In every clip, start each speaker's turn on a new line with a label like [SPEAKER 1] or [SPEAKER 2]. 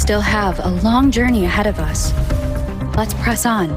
[SPEAKER 1] still have a long journey ahead of us. Let's press on.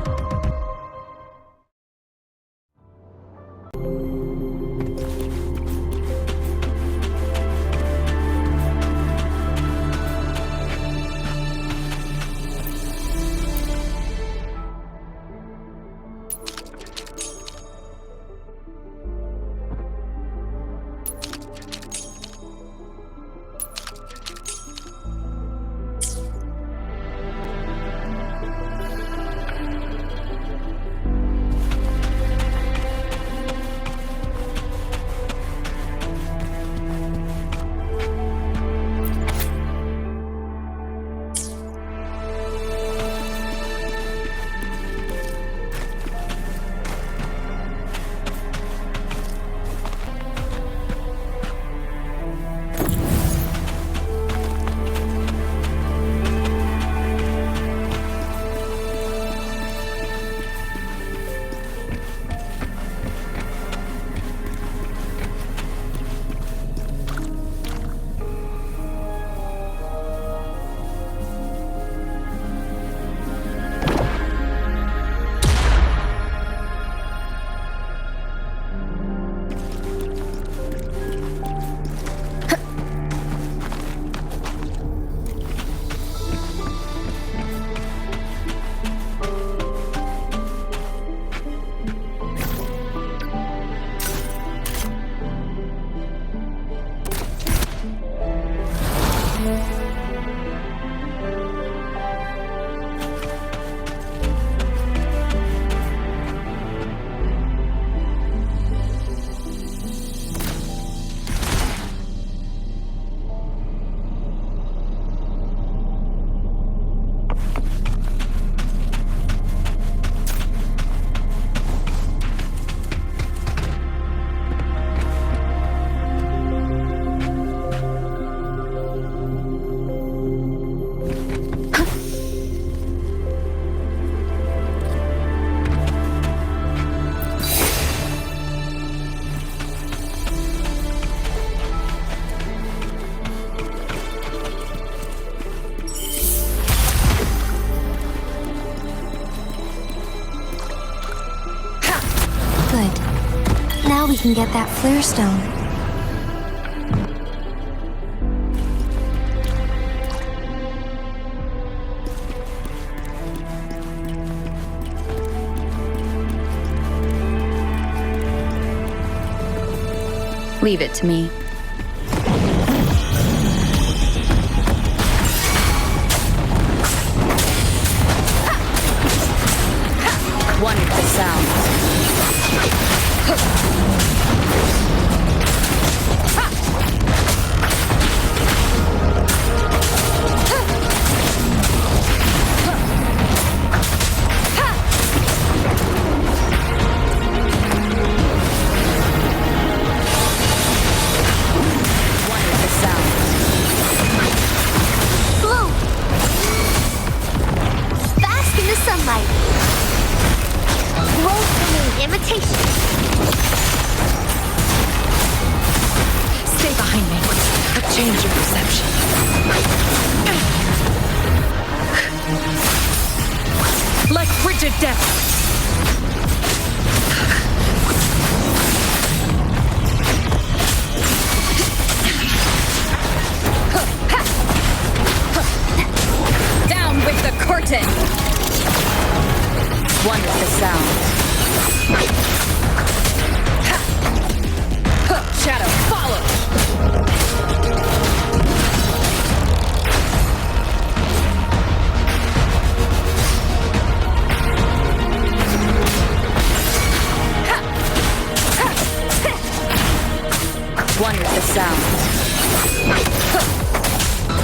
[SPEAKER 2] Now we can get that flare stone.
[SPEAKER 1] Leave it to me. Wonderful sound. Wonderful sound. Shadow, follow! Wonderful sound.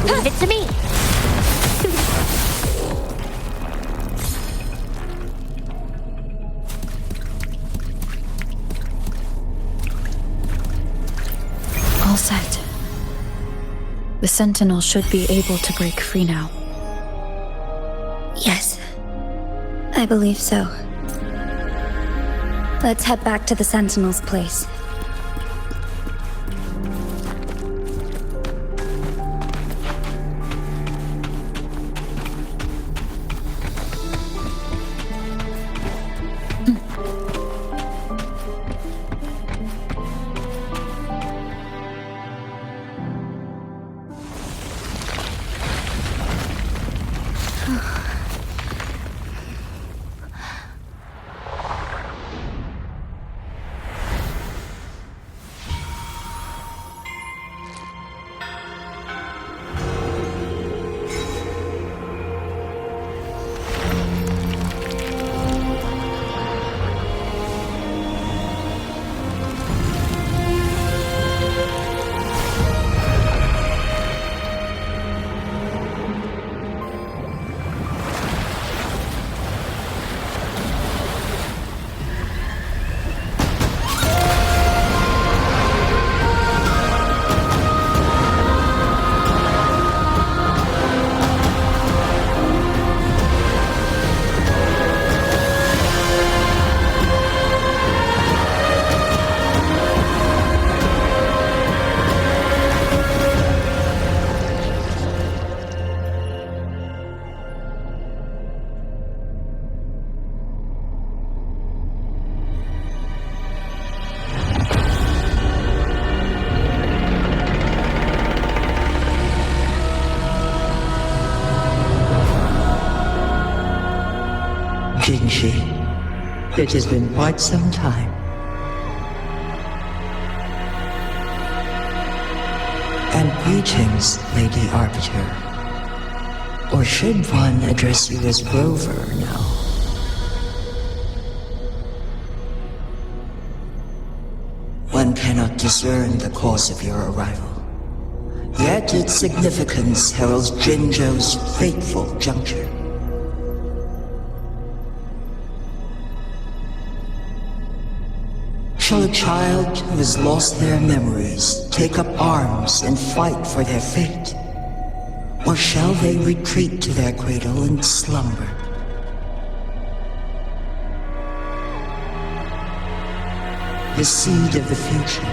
[SPEAKER 2] Leave it to me.
[SPEAKER 1] All set. The Sentinel should be able to break free now.
[SPEAKER 2] Yes, I believe so. Let's head back to the Sentinel's place.
[SPEAKER 3] It has been quite some time. And greetings, Lady Arbiter. Or should one address you as Rover now? One cannot discern the cause of your arrival. Yet its significance heralds Jinzhou's fateful juncture. Shall a child who has lost their memories take up arms and fight for their fate? Or shall they retreat to their cradle and slumber? The seed of the future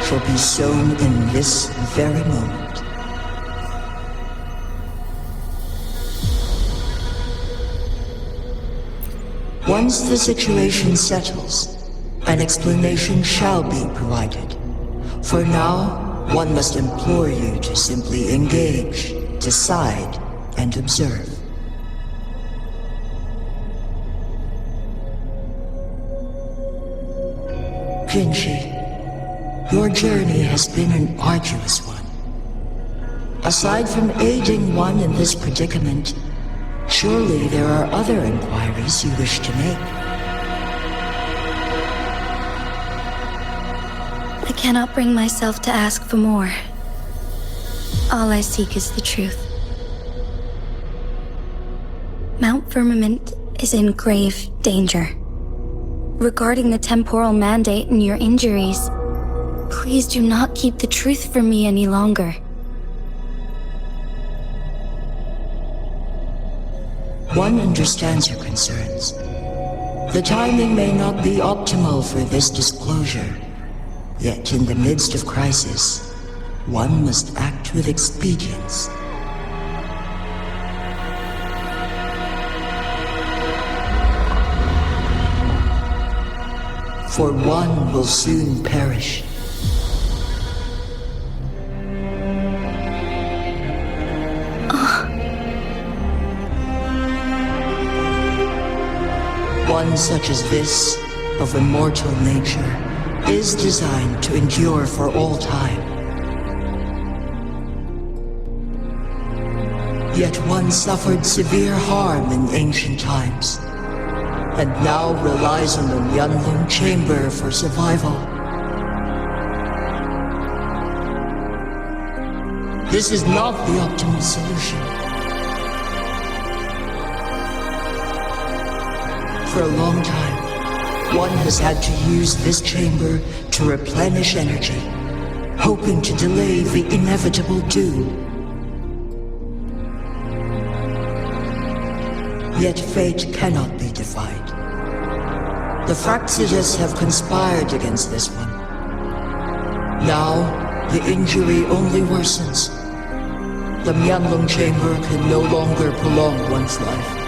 [SPEAKER 3] shall be sown in this very moment. Once the situation settles, an explanation shall be provided. For now, one must implore you to simply engage, decide, and observe. Jinji, your journey has been an arduous one. Aside from aiding one in this predicament, surely there are other inquiries you wish to make.
[SPEAKER 2] I cannot bring myself to ask for more. All I seek is the truth. Mount Firmament is in grave danger. Regarding the temporal mandate and your injuries, please do not keep the truth from me any longer.
[SPEAKER 3] One understands your concerns. The timing may not be optimal for this disclosure, yet in the midst of crisis, one must act with expedience. For one will soon perish. One such as this, of immortal nature, is designed to endure for all time. Yet one suffered severe harm in ancient times, and now relies on the Mianloong chamber for survival. This is not the optimal solution. For a long time, one has had to use this chamber to replenish energy, hoping to delay the inevitable doom. Yet fate cannot be defied. The Fraxidas have conspired against this one. Now, the injury only worsens. The Mianloong chamber can no longer prolong one's life.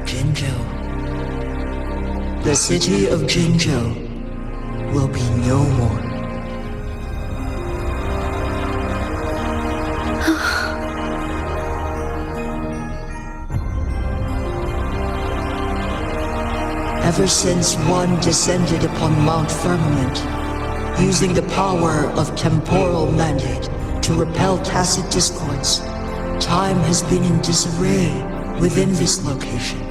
[SPEAKER 3] Jinzhou. The city of Jinzhou will be no more. Ever since one descended upon Mount Firmament, using the power of temporal mandate to repel tacit discords, time has been in disarray within this location.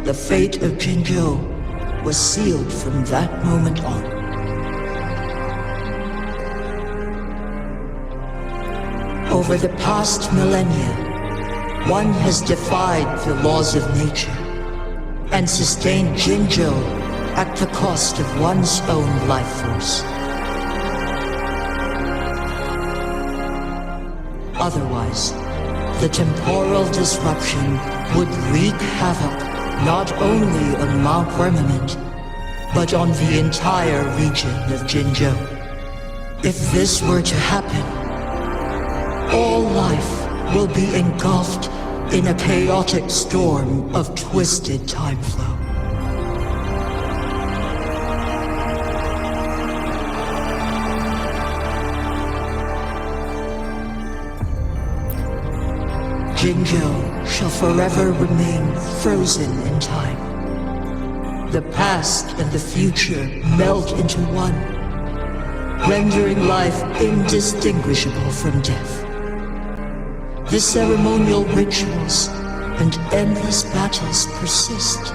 [SPEAKER 3] The fate of Jinzhou was sealed from that moment on. Over the past millennia, one has defied the laws of nature and sustained Jinzhou at the cost of one's own life force. Otherwise, the temporal disruption would wreak havoc not only on Mount Firmament, but on the entire region of Jinzhou. If this were to happen, all life will be engulfed in a chaotic storm of twisted time flow. Jinzhou shall forever remain frozen in time. The past and the future melt into one, rendering life indistinguishable from death. The ceremonial rituals and endless battles persist,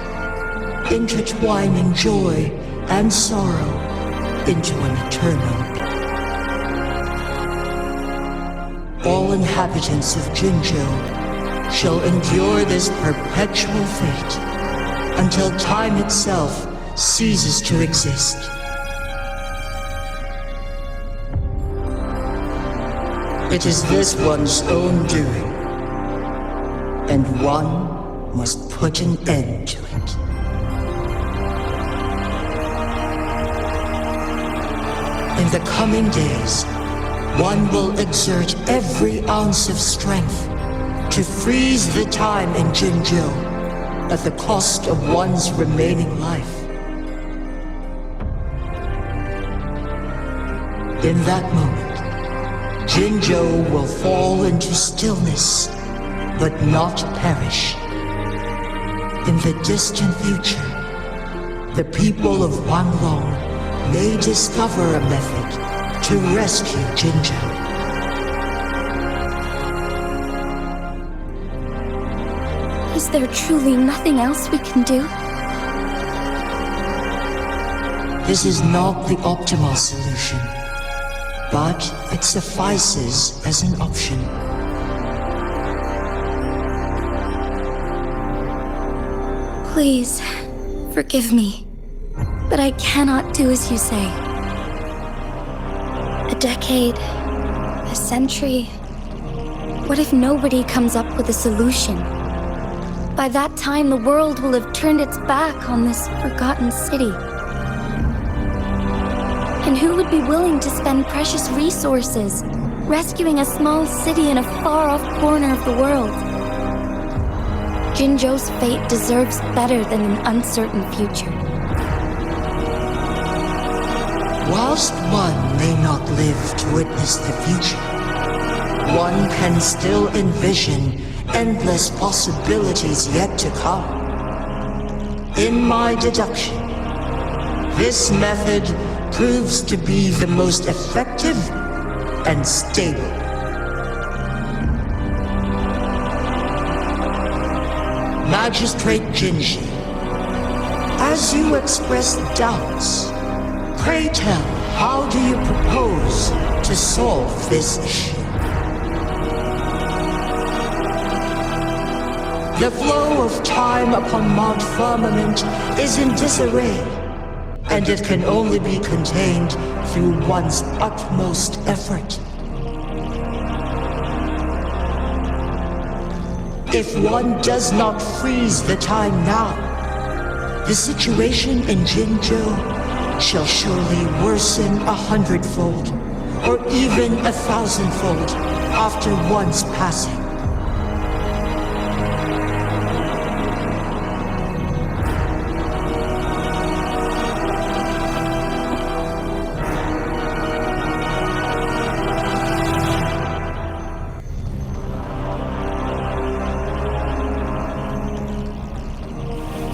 [SPEAKER 3] intertwining joy and sorrow into an eternal. All inhabitants of Jinzhou shall endure this perpetual fate until time itself ceases to exist. It is this one's own doing, and one must put an end to it. In the coming days, one will exert every ounce of strength to freeze the time in Jinzhou at the cost of one's remaining life. In that moment, Jinzhou will fall into stillness, but not perish. In the distant future, the people of Mianloong may discover a method to rescue Jinzhou.
[SPEAKER 2] Is there truly nothing else we can do?
[SPEAKER 3] This is not the optimal solution, but it suffices as an option.
[SPEAKER 2] Please, forgive me, but I cannot do as you say. A decade, a century. What if nobody comes up with a solution? By that time, the world will have turned its back on this forgotten city. And who would be willing to spend precious resources rescuing a small city in a far-off corner of the world? Jinzhou's fate deserves better than an uncertain future.
[SPEAKER 3] Whilst one may not live to witness the future, one can still envision endless possibilities yet to come. In my deduction, this method proves to be the most effective and stable. Magistrate Jinji, as you express doubts, pray tell, how do you propose to solve this issue? The flow of time upon Mount Firmament is in disarray, and it can only be contained through one's utmost effort. If one does not freeze the time now, the situation in Jinzhou shall surely worsen 100-fold, or even 1,000-fold after one's passing.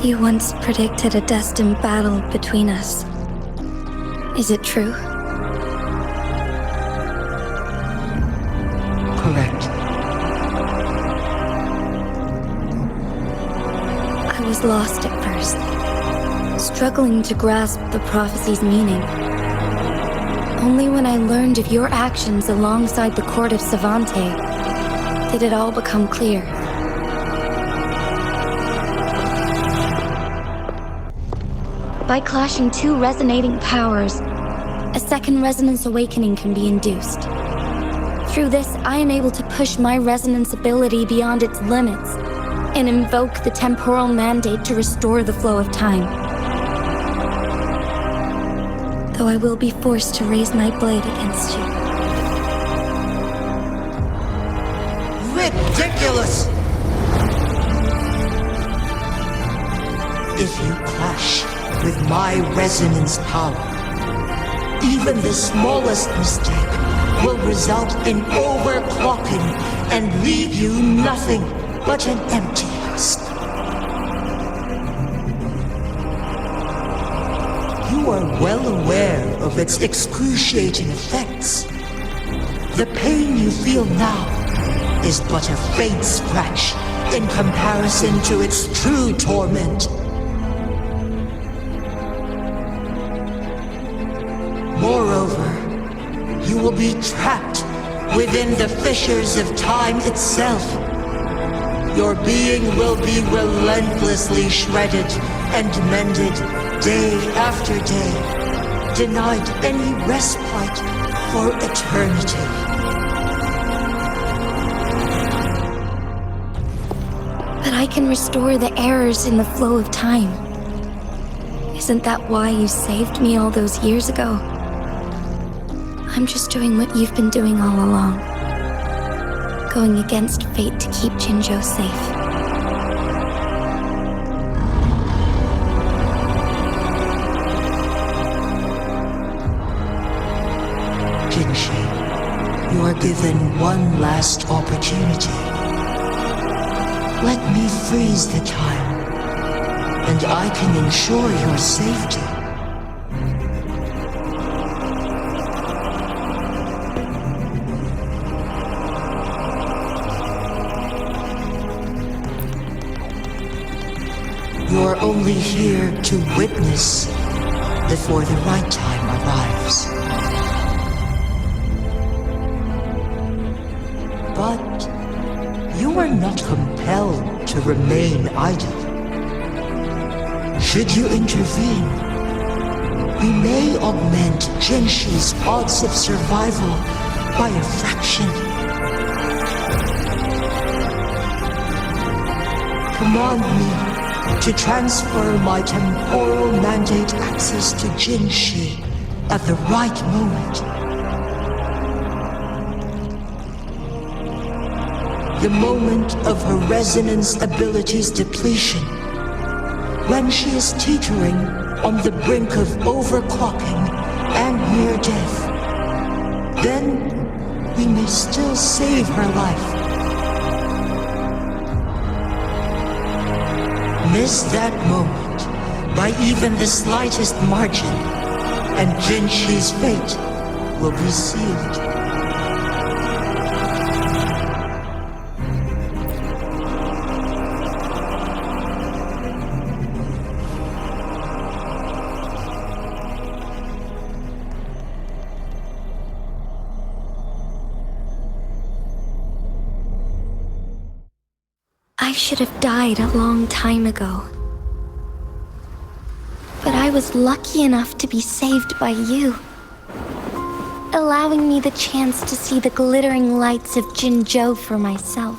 [SPEAKER 2] You once predicted a destined battle between us. Is it true?
[SPEAKER 3] Correct.
[SPEAKER 2] I was lost at first, struggling to grasp the prophecy's meaning. Only when I learned of your actions alongside the court of Savante did it all become clear. By clashing two resonating powers, a second resonance awakening can be induced. Through this, I am able to push my resonance ability beyond its limits and invoke the temporal mandate to restore the flow of time. Though I will be forced to raise my blade against you.
[SPEAKER 3] Ridiculous! If you clash with my resonance power, even the smallest mistake will result in overclocking and leave you nothing but an empty husk. You are well aware of its excruciating effects. The pain you feel now is but a faint scratch in comparison to its true torment. Moreover, you will be trapped within the fissures of time itself. Your being will be relentlessly shredded and mended day after day, denied any respite for eternity.
[SPEAKER 2] But I can restore the errors in the flow of time. Isn't that why you saved me all those years ago? I'm just doing what you've been doing all along. Going against fate to keep Jinzhou safe.
[SPEAKER 3] Jinshi, you are given one last opportunity. Let me freeze the time, and I can ensure your safety. You're only here to witness before the right time arrives. But you are not compelled to remain idle. Should you intervene, we may augment Jinshi's odds of survival by a fraction. Command me to transfer my temporal mandate access to Jinshi at the right moment. The moment of her resonance ability's depletion, when she is teetering on the brink of overclocking and near death. Then we may still save her life. Miss that moment by even the slightest margin, and Jinshi's fate will be sealed.
[SPEAKER 2] I should have died a long time ago. But I was lucky enough to be saved by you, allowing me the chance to see the glittering lights of Jinzhou for myself.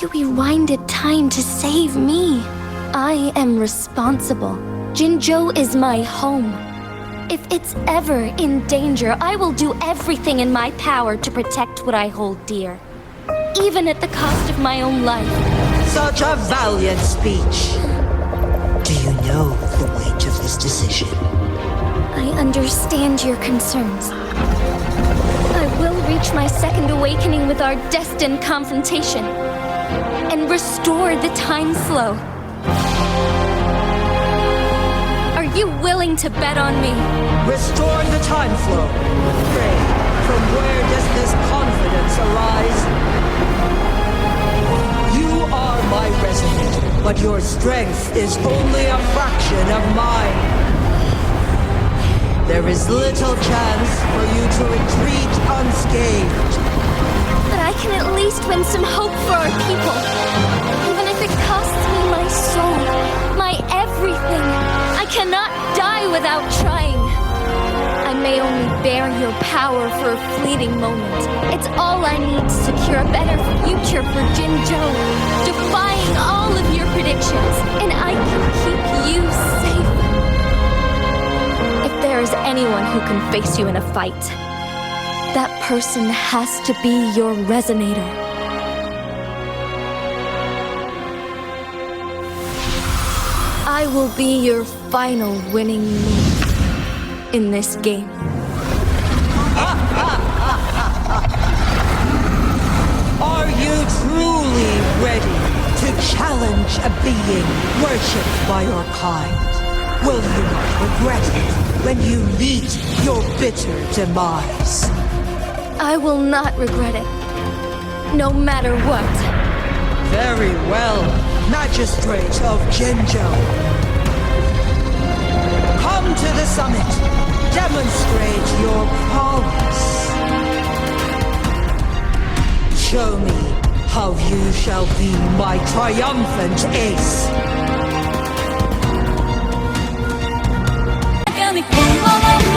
[SPEAKER 2] You rewinded time to save me. I am responsible. Jinzhou is my home. If it's ever in danger, I will do everything in my power to protect what I hold dear, even at the cost of my own life.
[SPEAKER 3] Such a valiant speech. Do you know the weight of this decision?
[SPEAKER 2] I understand your concerns. I will reach my second awakening with our destined confrontation and restore the time flow. Are you willing to bet on me?
[SPEAKER 3] Restore the time flow. Pray, from where does this confidence arise? You are my resident, but your strength is only a fraction of mine. There is little chance for you to retreat unscathed.
[SPEAKER 2] But I can at least win some hope for our people. Even if it costs me my soul, my everything. I cannot die without trying. I may only bear your power for a fleeting moment. It's all I need to secure a better future for Jinzhou, defying all of your predictions, and I can keep you safe. If there is anyone who can face you in a fight, that person has to be your resonator. I will be your final winning move in this game.
[SPEAKER 3] such a being worshipped by your kind? Will you not regret it when you meet your bitter demise?
[SPEAKER 2] I will not regret it. No matter what.
[SPEAKER 3] Very well, Magistrate of Jinzhou. Come to the summit. Demonstrate your prowess. Show me how you shall be my triumphant ace.
[SPEAKER 2] Hãy subscribe cho kênh Ghiền Mì Gõ để không bỏ lỡ